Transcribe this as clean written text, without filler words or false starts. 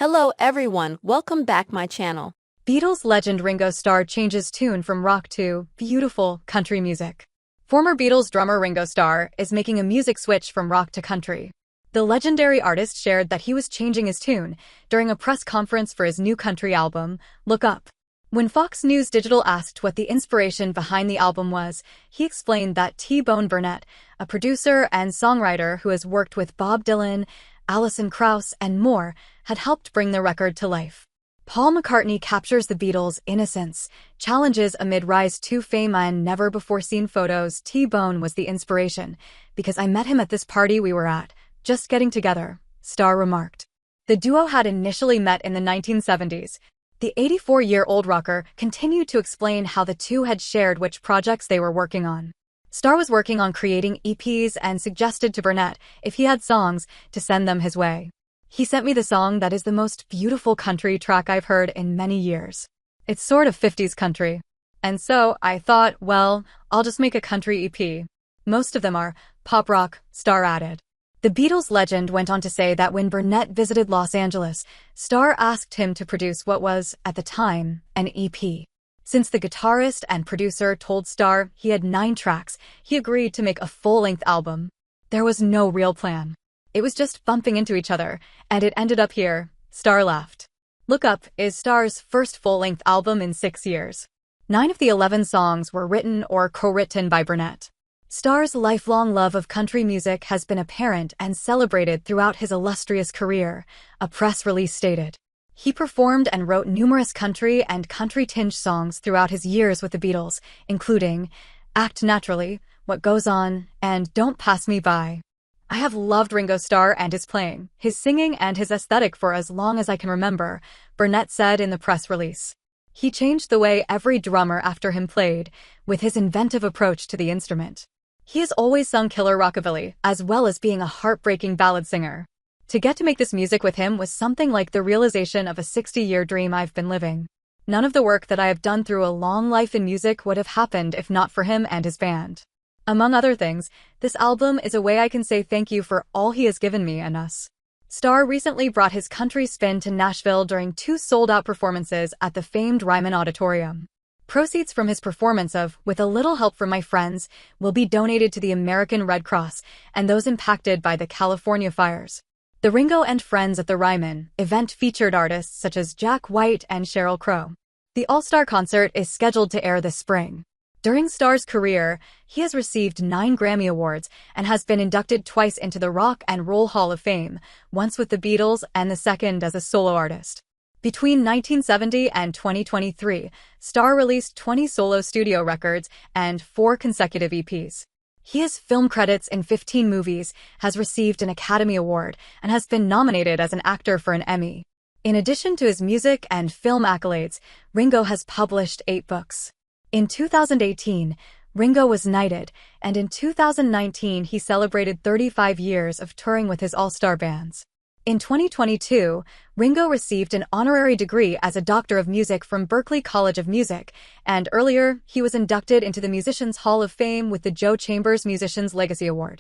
Hello everyone, welcome back my channel. Beatles legend Ringo Starr changes tune from rock to beautiful country music. Former Beatles drummer Ringo Starr is making a music switch from rock to country. The legendary artist shared that he was changing his tune during a press conference for his new country album, Look Up. When Fox News Digital asked what the inspiration behind the album was, he explained that T-Bone Burnett, a producer and songwriter who has worked with Bob Dylan, Alison Krauss, and more, had helped bring the record to life. Paul McCartney captures the Beatles' innocence, challenges amid rise to fame and never-before-seen photos. T-Bone was the inspiration, because I met him at this party we were at, just getting together, Starr remarked. The duo had initially met in the 1970s. The 84-year-old rocker continued to explain how the two had shared which projects they were working on. Starr was working on creating EPs and suggested to Burnett, if he had songs, to send them his way. He sent me the song that is the most beautiful country track I've heard in many years. It's sort of 50s country. And so I thought, well, I'll just make a country EP. Most of them are pop rock, Starr added. The Beatles legend went on to say that when Burnett visited Los Angeles, Starr asked him to produce what was, at the time, an EP. Since the guitarist and producer told Starr he had 9 tracks, he agreed to make a full-length album. There was no real plan. It was just bumping into each other, and it ended up here, Starr laughed. Look Up is Starr's first full-length album in 6 years. 9 of the 11 songs were written or co-written by Burnett. Starr's lifelong love of country music has been apparent and celebrated throughout his illustrious career, a press release stated. He performed and wrote numerous country and country-tinged songs throughout his years with the Beatles, including Act Naturally, What Goes On, and Don't Pass Me By. I have loved Ringo Starr and his playing, his singing, and his aesthetic for as long as I can remember, Burnett said in the press release. He changed the way every drummer after him played, with his inventive approach to the instrument. He has always sung killer rockabilly, as well as being a heartbreaking ballad singer. To get to make this music with him was something like the realization of a 60-year dream I've been living. None of the work that I have done through a long life in music would have happened if not for him and his band. Among other things, this album is a way I can say thank you for all he has given me and us. Starr recently brought his country spin to Nashville during 2 sold-out performances at the famed Ryman Auditorium. Proceeds from his performance of With a Little Help from My Friends will be donated to the American Red Cross and those impacted by the California fires. The Ringo and Friends at the Ryman event featured artists such as Jack White and Sheryl Crow. The All-Star concert is scheduled to air this spring. During Starr's career, he has received 9 Grammy Awards and has been inducted twice into the Rock and Roll Hall of Fame, once with the Beatles and the second as a solo artist. Between 1970 and 2023, Starr released 20 solo studio records and 4 consecutive EPs. He has film credits in 15 movies, has received an Academy Award, and has been nominated as an actor for an Emmy. In addition to his music and film accolades, Ringo has published 8 books. In 2018, Ringo was knighted, and in 2019 he celebrated 35 years of touring with his all-star bands. In 2022, Ringo received an honorary degree as a Doctor of Music from Berklee College of Music, and earlier, he was inducted into the Musicians Hall of Fame with the Joe Chambers Musicians Legacy Award.